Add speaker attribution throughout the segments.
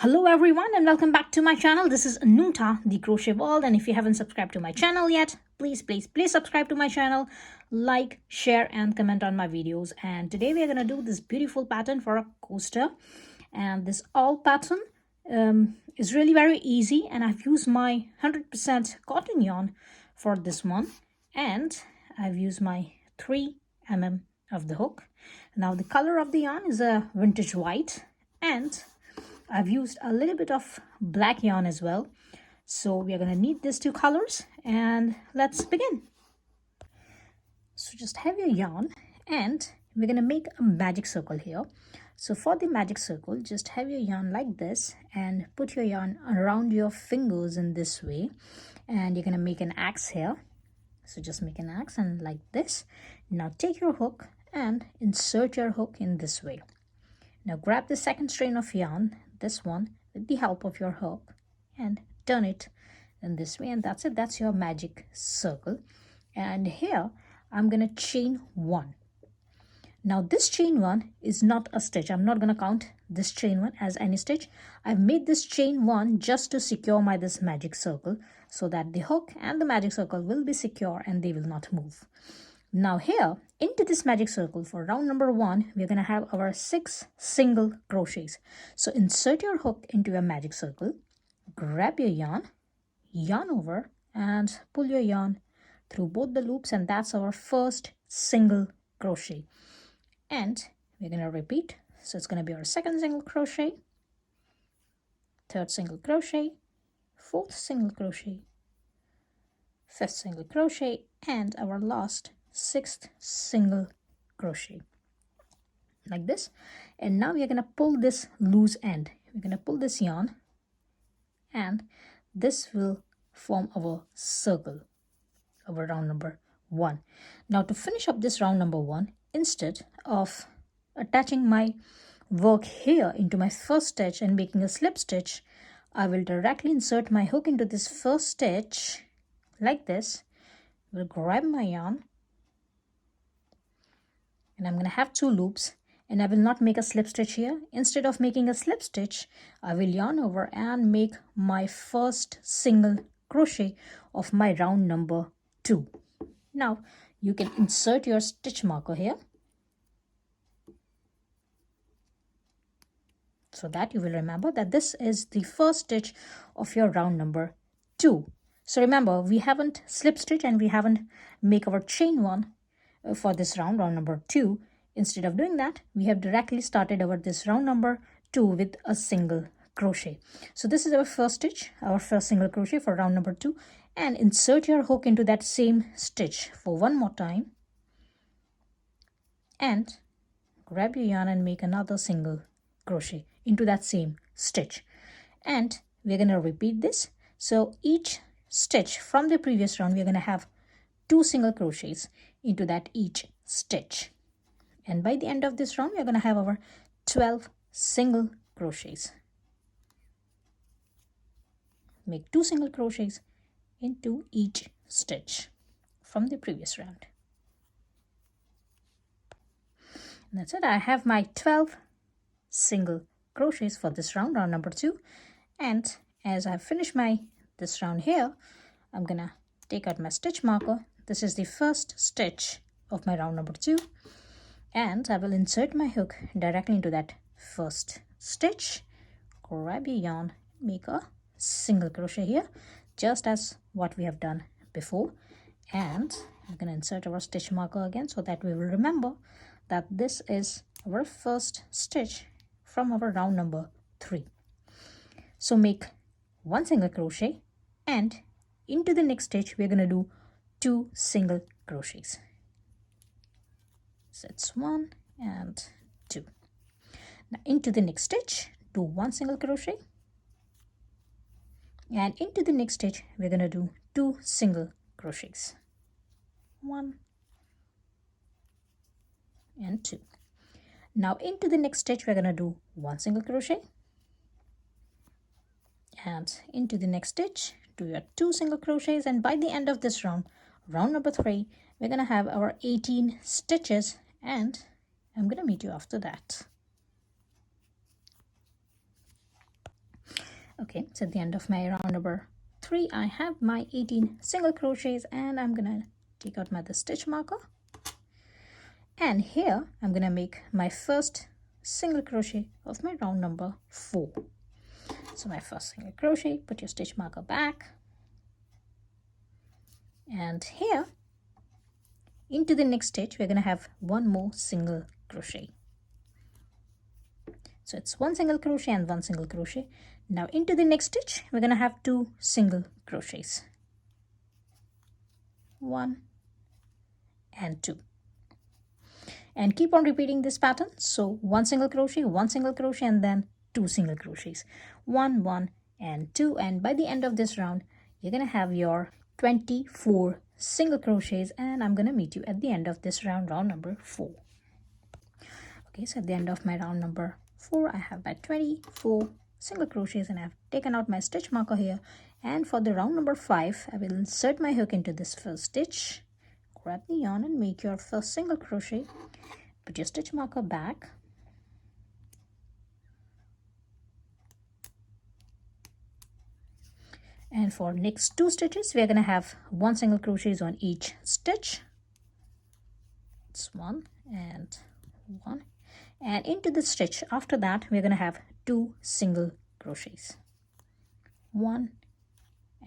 Speaker 1: Hello everyone and welcome back to my channel. This is Anuta, the Crochet World, and if you haven't subscribed to my channel yet, please subscribe to my channel, like, share and comment on my videos. And today we are going to do this beautiful pattern for a coaster, and this all pattern is really very easy, and I've used my 100% cotton yarn for this one, and I've used my 3 mm of the hook. Now the color of the yarn is a vintage white, and I've used a little bit of black yarn as well. So we are going to need these two colors, and let's begin. So just have your yarn and we're going to make a magic circle here. So for the magic circle, just have your yarn like this and put your yarn around your fingers in this way, and you're going to make an X here. So just make an X and like this. Now take your hook and insert your hook in this way. Now grab the second strand of yarn, this one, with the help of your hook, and turn it in this way, and that's it. That's your magic circle. And here I'm going to chain 1. Now this chain 1 is not a stitch. I'm not going to count this chain 1 as any stitch. I've made this chain 1 just to secure this magic circle, so that the hook and the magic circle will be secure and they will not move. Now here, into this magic circle for round number 1, we're going to have our 6 single crochets. So insert your hook into your magic circle, grab your yarn over, and pull your yarn through both the loops, and that's our first single crochet. And we're going to repeat. So it's going to be our second single crochet, third single crochet, fourth single crochet, fifth single crochet, and our last 6th single crochet, like this. And now we're going to pull this loose end. We're going to pull this yarn, and this will form our circle, our round number 1. Now to finish up this round number 1, instead of attaching my work here into my first stitch and making a slip stitch, I will directly insert my hook into this first stitch like this. We'll grab my yarn, and I'm going to have 2 loops, and I will not make a slip stitch here. Instead of making a slip stitch, I will yarn over and make my first single crochet of my round number 2. Now you can insert your stitch marker here, so that you will remember that this is the first stitch of your round number 2. So remember, we haven't slip stitch and we haven't make our chain 1 for this round number 2. Instead of doing that, we have directly started this round number 2 with a single crochet. So this is our first stitch, our first single crochet for round number 2, and insert your hook into that same stitch for one more time, and grab your yarn and make another single crochet into that same stitch. And we're going to repeat this. So each stitch from the previous round, we're going to have 2 single crochets into that each stitch, and by the end of this round we're going to have our 12 single crochets. Make 2 single crochets into each stitch from the previous round. And that's it. I have my 12 single crochets for this round number 2, and as I finish this round here, I'm gonna take out my stitch marker. This is the first stitch of my round number 2, and I will insert my hook directly into that first stitch, grab your yarn, make a single crochet here, just as what we have done before, and I'm going to insert our stitch marker again, so that we will remember that this is our first stitch from our round number 3. So make 1 single crochet, and into the next stitch we're going to do 2 single crochets. So it's 1 and 2. Now into the next stitch, do 1 single crochet, and into the next stitch we're going to do 2 single crochets, 1 and 2. Now into the next stitch we're going to do 1 single crochet, and into the next stitch do your 2 single crochets, and by the end of this round number 3, we're going to have our 18 stitches, and I'm going to meet you after that. Okay, so at the end of my round number 3, I have my 18 single crochets, and I'm gonna take out my the stitch marker, and here I'm gonna make my first single crochet of my round number 4. So my first single crochet, put your stitch marker back, and here into the next stitch we're gonna have one more single crochet. So it's one single crochet and one single crochet. Now into the next stitch we're gonna have 2 single crochets, 1 and 2, and keep on repeating this pattern. So one single crochet, and then 2 single crochets, 1 1 and 2, and by the end of this round you're gonna have your 24 single crochets, and I'm gonna meet you at the end of this round, round number 4. Okay, so at the end of my round number 4 I have my 24 single crochets, and I've taken out my stitch marker here. And for the round number 5 I will insert my hook into this first stitch, grab the yarn and make your first single crochet, put your stitch marker back, and for next 2 stitches we're gonna have 1 single crochets on each stitch. It's 1 and 1, and into the stitch after that we're gonna have 2 single crochets, 1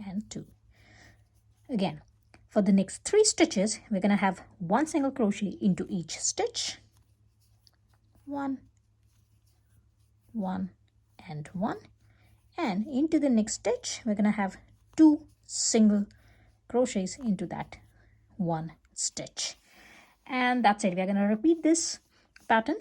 Speaker 1: and 2. Again, for the next 3 stitches we're gonna have 1 single crochet into each stitch, 1 1 and 1, and into the next stitch we're gonna have 2 single crochets into that one stitch. And that's it. We're gonna repeat this pattern.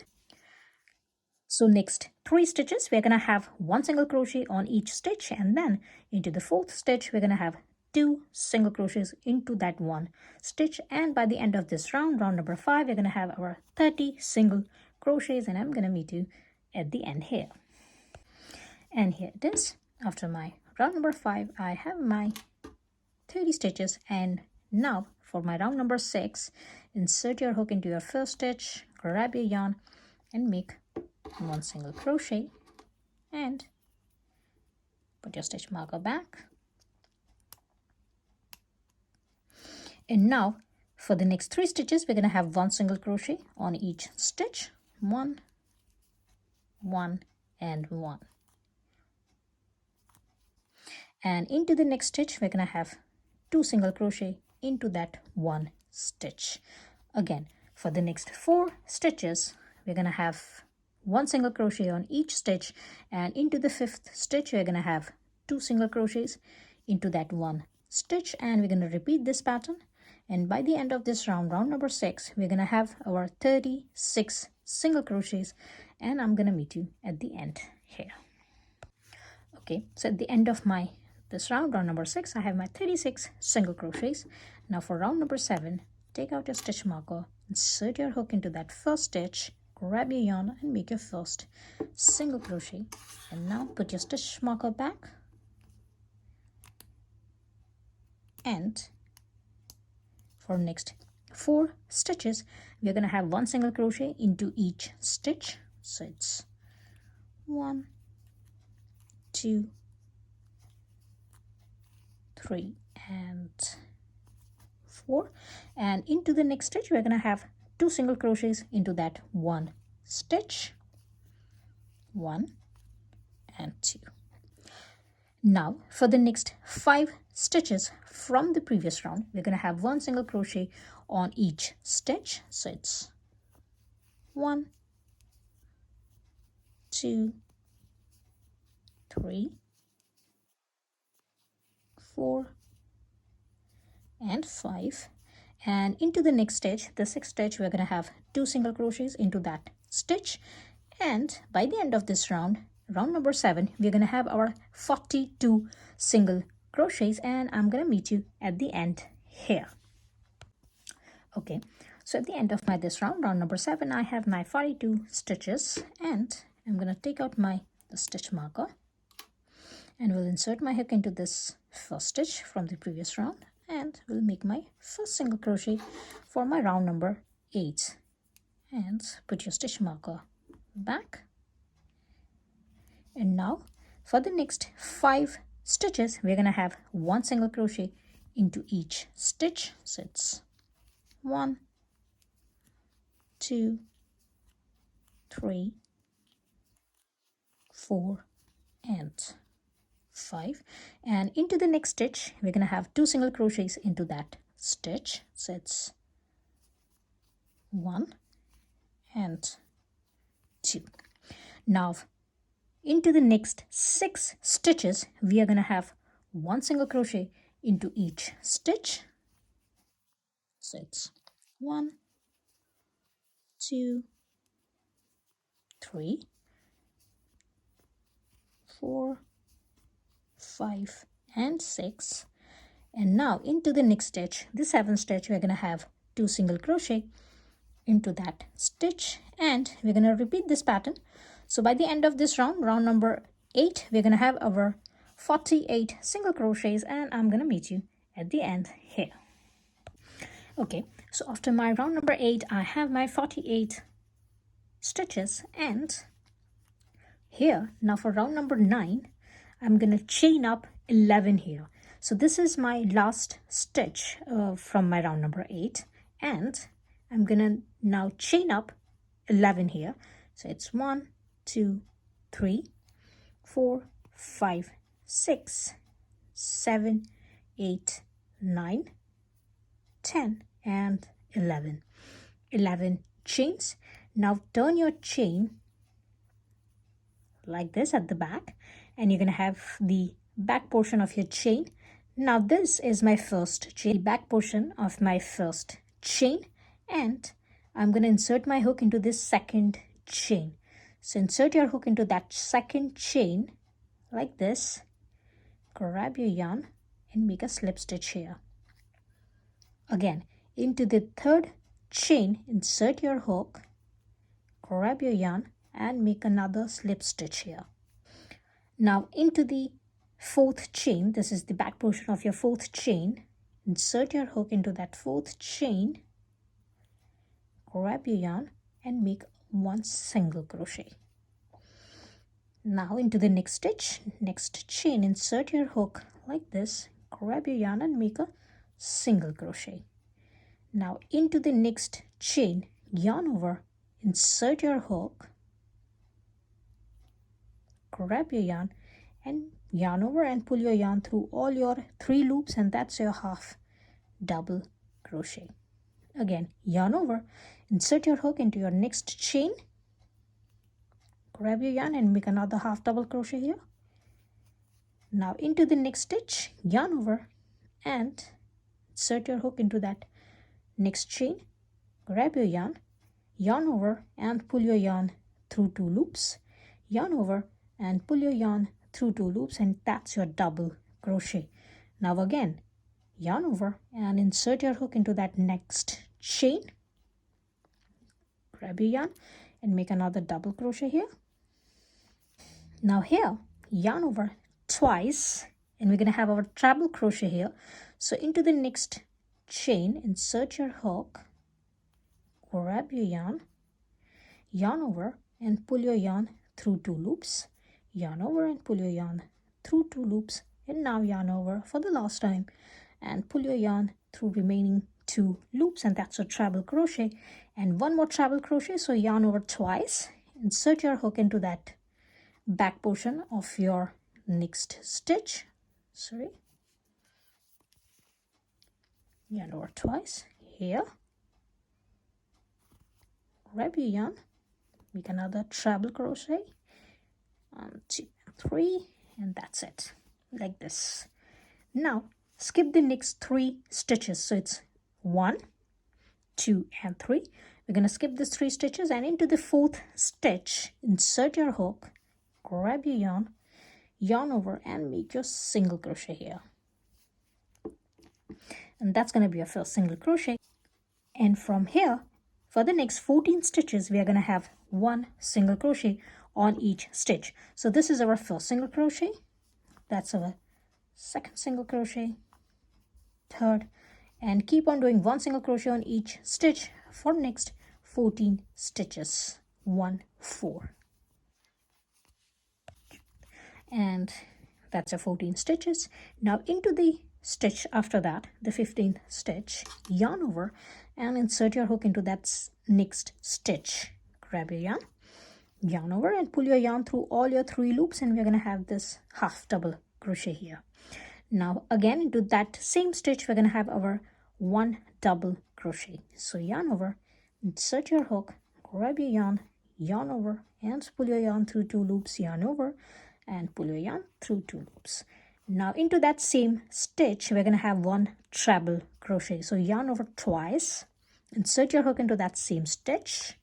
Speaker 1: So next 3 stitches we're gonna have 1 single crochet on each stitch, and then into the 4th stitch we're gonna have 2 single crochets into that one stitch, and by the end of this round, round number 5, we're gonna have our 30 single crochets, and I'm gonna meet you at the end here. And here it is. After my round number 5 I have my 30 stitches, and now for my round number 6, insert your hook into your first stitch, grab your yarn and make 1 single crochet, and put your stitch marker back. And now for the next 3 stitches we're going to have 1 single crochet on each stitch, 1 1 and 1, and into the next stitch we're going to have 2 single crochet into that one stitch. Again, for the next 4 stitches we're going to have 1 single crochet on each stitch, and into the 5th stitch we're going to have 2 single crochets into that one stitch, and we're going to repeat this pattern. And by the end of this round, round number 6, we're going to have our 36 single crochets, and I'm going to meet you at the end here. Okay, so at the end of this round, round number 6, I have my 36 single crochets. Now for round number 7, take out your stitch marker, insert your hook into that first stitch, grab your yarn and make your first single crochet, and now put your stitch marker back, and for next 4 stitches we're going to have 1 single crochet into each stitch. So it's 1 2 3 and 4, and into the next stitch we're going to have 2 single crochets into that one stitch, 1 and 2. Now for the next 5 stitches from the previous round we're going to have 1 single crochet on each stitch. So it's 1 2 3 4 and 5, and into the next stitch, the 6th stitch, we're going to have 2 single crochets into that stitch, and by the end of this round, round number 7, we're going to have our 42 single crochets, and I'm going to meet you at the end here. Okay, so at the end of this round, round number 7, I have my 42 stitches, and I'm going to take out the stitch marker, and we'll insert my hook into this first stitch from the previous round, and we'll make my first single crochet for my round number 8, and put your stitch marker back. And now for the next 5 stitches, we're going to have 1 single crochet into each stitch. So it's 1, 2, 3, 4, and 5. And into the next stitch, we're going to have 2 single crochets into that stitch. So it's 1 and 2. Now into the next 6 stitches, we are going to have 1 single crochet into each stitch. So it's 1, 2, 3, 4, 5, and 6. And now into the next stitch, the 7th stitch, we're going to have 2 single crochet into that stitch, and we're going to repeat this pattern. So by the end of this round, round number 8, we're going to have our 48 single crochets, and I'm going to meet you at the end here. Okay, so after my round number 8, I have my 48 stitches, and here now for round number 9, I'm going to chain up 11 here. So this is my last stitch from my round number 8, and I'm going to now chain up 11 here. So it's 1, 2, 3, 4, 5, 6, 7, 8, 9, 10, and 11. 11 chains. Now turn your chain like this at the back, and you're going to have the back portion of your chain. Now this is my first chain, the back portion of my first chain, and I'm going to insert my hook into this second chain. So insert your hook into that second chain like this, grab your yarn and make a slip stitch here. Again, into the third chain, insert your hook, grab your yarn and make another slip stitch here. Now into the 4th chain, this is the back portion of your 4th chain, insert your hook into that 4th chain, grab your yarn and make 1 single crochet. Now into the next stitch, next chain, insert your hook like this, grab your yarn and make a single crochet. Now into the next chain, yarn over, insert your hook, grab your yarn and yarn over and pull your yarn through all your 3 loops, and that's your half double crochet. Again, yarn over, insert your hook into your next chain, grab your yarn and make another half double crochet here. Now into the next stitch, yarn over and insert your hook into that next chain, grab your yarn, yarn over and pull your yarn through 2 loops, yarn over and pull your yarn through 2 loops, and that's your double crochet. Now again, yarn over and insert your hook into that next chain, grab your yarn and make another double crochet here. Now here, yarn over twice, and we're going to have our treble crochet here. So into the next chain, insert your hook, grab your yarn, yarn over and pull your yarn through 2 loops, yarn over and pull your yarn through 2 loops, and now yarn over for the last time and pull your yarn through remaining 2 loops, and that's a treble crochet. And 1 more treble crochet, so yarn over twice, insert your hook into that back portion of your next stitch, yarn over twice here, grab your yarn, make another treble crochet, 1, 2, 3, and that's it, like this. Now skip the next 3 stitches, so it's 1, 2, and 3. We're going to skip these 3 stitches, and into the 4th stitch, insert your hook, grab your yarn, yarn over and make your single crochet here, and that's going to be your first single crochet. And from here, for the next 14 stitches, we are going to have 1 single crochet on each stitch. So this is our first single crochet, that's our second single crochet, third, and keep on doing 1 single crochet on each stitch for next 14 stitches, 1, 4. and that's a 14 stitches. Now into the stitch after that, the 15th stitch, yarn over and insert your hook into that next stitch. Grab your yarn, yarn over and pull your yarn through all your 3 loops, and we're going to have this half double crochet here. Now again into that same stitch we're going to have our 1 double crochet. So yarn over, insert your hook, grab your yarn, yarn over and pull your yarn through 2 loops, yarn over and pull your yarn through 2 loops. Now into that same stitch we're going to have 1 treble crochet. So yarn over twice, insert your hook into that same stitch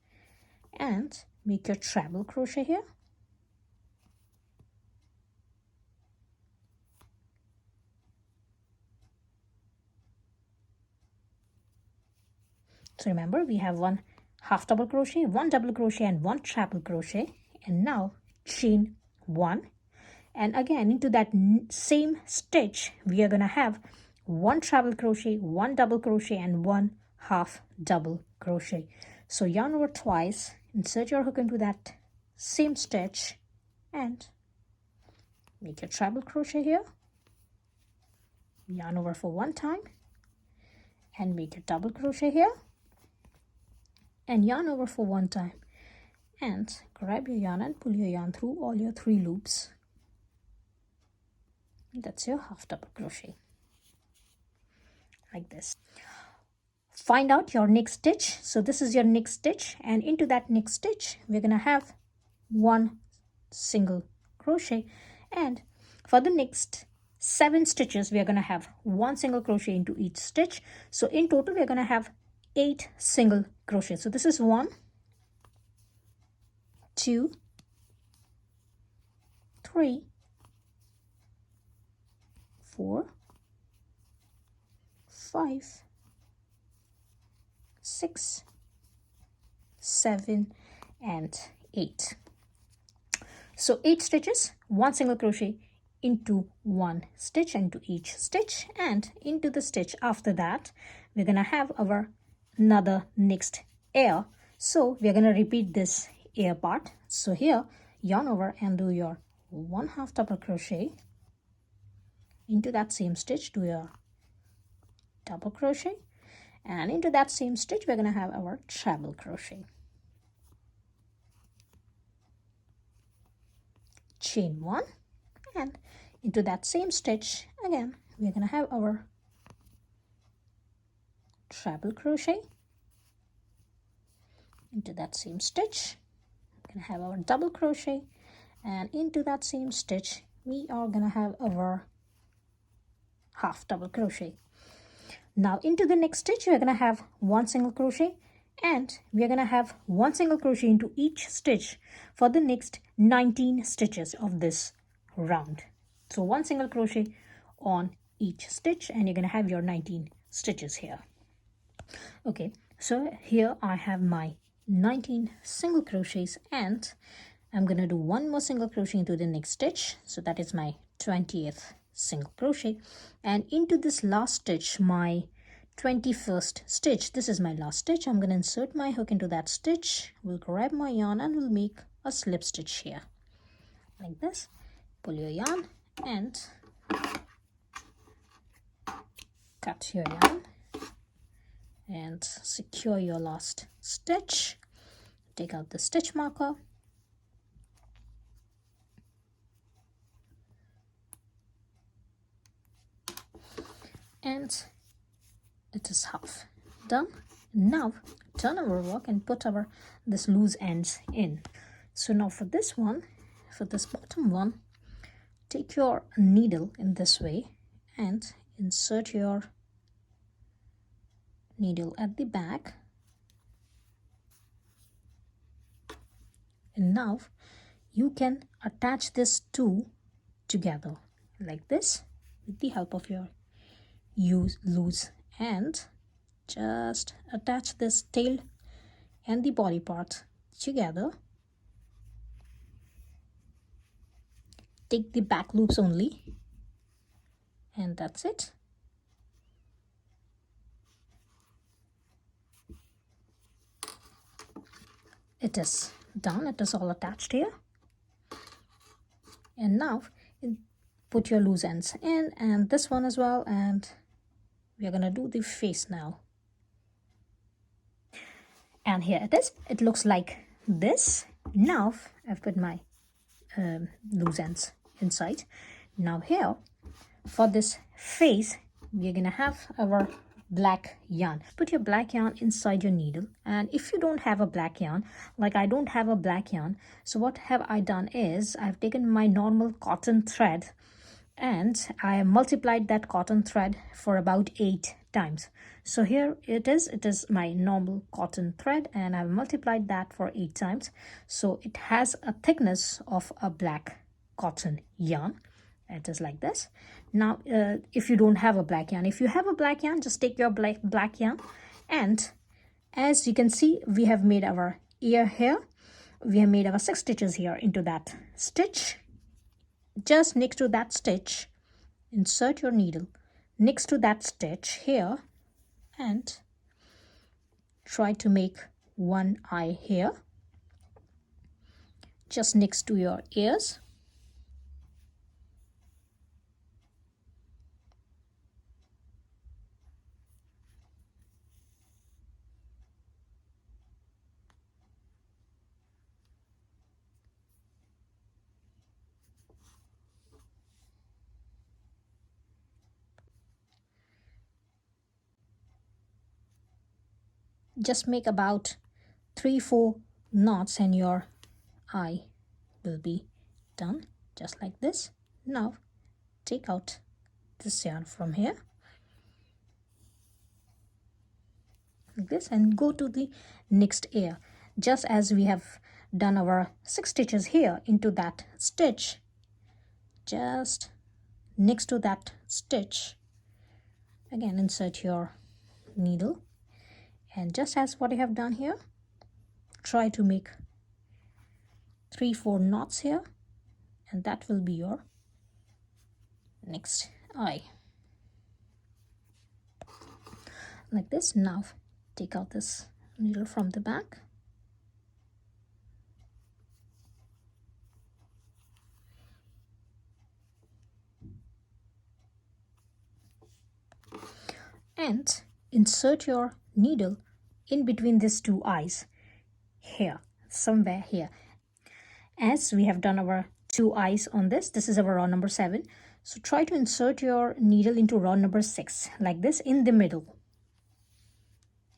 Speaker 1: and make your treble crochet here. So remember, we have 1 half double crochet, 1 double crochet and 1 treble crochet, and now chain 1, and again into that same stitch we are going to have 1 treble crochet, 1 double crochet and 1 half double crochet. So yarn over twice, insert your hook into that same stitch and make your treble crochet here, yarn over for 1 time and make your double crochet here and yarn over for 1 time, and grab your yarn and pull your yarn through all your 3 loops. That's your half double crochet, like this. Find out your next stitch. So this is your next stitch, and into that next stitch we're gonna have 1 single crochet, and for the next 7 stitches we are gonna have 1 single crochet into each stitch. So in total we're gonna have 8 single crochet. So this is 1, 2, 3, 4, 5, 6, 7 and 8. So 8 stitches, 1 single crochet into 1 stitch, into each stitch, and into the stitch after that we're gonna have our another next air. So we're going to repeat this air part. So here yarn over and do your 1 half double crochet, into that same stitch do your double crochet, and into that same stitch we're going to have our treble crochet, chain 1, and into that same stitch again we're going to have our treble crochet, into that same stitch we're going to have our double crochet, and into that same stitch we are going to have our half double crochet. Now into the next stitch we're going to have 1 single crochet, and we're going to have 1 single crochet into each stitch for the next 19 stitches of this round. So 1 single crochet on each stitch, and you're going to have your 19 stitches here. Okay, so here I have my 19 single crochets, and I'm going to do 1 more single crochet into the next stitch. So that is my 20th single crochet, and into this last stitch, my 21st stitch, this is my last stitch. I'm going to insert my hook into that stitch, we'll grab my yarn and we'll make a slip stitch here like this. Pull your yarn and cut your yarn and secure your last stitch. Take out the stitch marker and it is half done. Now turn our work and put our this loose ends in. So now for this one, for this bottom one, take your needle in this way and insert your needle at the back, and now you can attach this two together like this with the help of your loose end. Just attach this tail and the body part together. Take the back loops only, and that's it. It is done. It is all attached here. And now put your loose ends in, and this one as well, and we are gonna do the face now. And here it is. It looks like this. Now I've put my loose ends inside. Now here for this face, we're gonna have our black yarn. Put your black yarn inside your needle, and if you don't have a black yarn, like I don't have a black yarn, so what have I done is I've taken my normal cotton thread and I multiplied that cotton thread for about 8 times. So here it is my normal cotton thread, and I've multiplied that for 8 times, so it has a thickness of a black cotton yarn. It is like this. Now if you don't have a black yarn, if you have a black yarn, just take your black yarn, and as you can see, we have made our ear here. We have made our 6 stitches here into that stitch. Just next to that stitch, insert your needle next to that stitch here, and try to make one eye here, just next to your ears. Just make about 3-4 knots and your eye will be done, just like this. Now take out this yarn from here like this and go to the next ear. Just as we have done our 6 stitches here into that stitch, just next to that stitch again insert your needle, and just as what I have done here, try to make 3-4 knots here, and that will be your next eye like this. Now take out this needle from the back, and insert your needle in between these 2 eyes here, somewhere here. As we have done our 2 eyes on this is our row number 7, so try to insert your needle into row number 6 like this in the middle,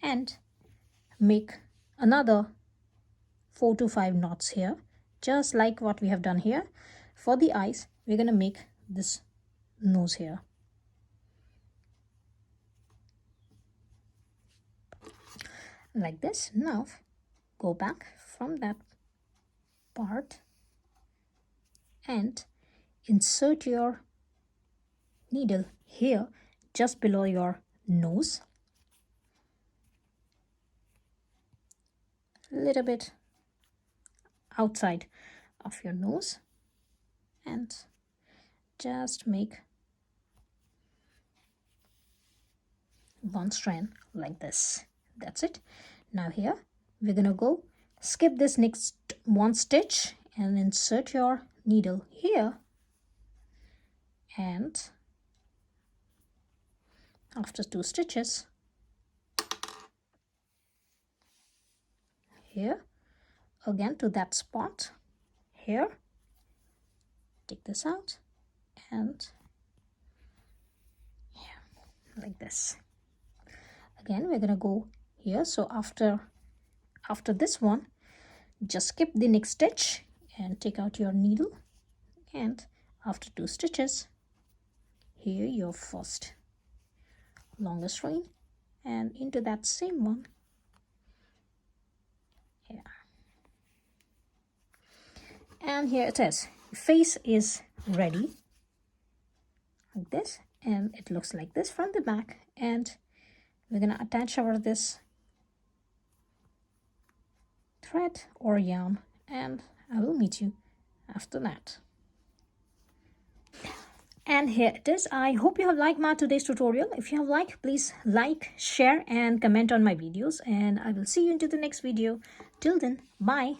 Speaker 1: and make another 4 to 5 knots here, just like what we have done here. For the eyes, we're gonna make this nose here like this. Now go back from that part and insert your needle here just below your nose, a little bit outside of your nose, and just make one strand like this. That's it. Now here we're gonna go skip this next 1 stitch and insert your needle here, and after 2 stitches here again to that spot here, take this out, and yeah, like this. Again we're gonna go here, so after this one, just skip the next stitch and take out your needle, and after 2 stitches here your first longest string, and into that same one here, and here it is. Face is ready like this, and it looks like this from the back, and we're gonna attach our this thread or yarn, and I will meet you after that. And here it is. I hope you have liked my today's tutorial. If you have liked, please like, share and comment on my videos, and I will see you into the next video. Till then, bye.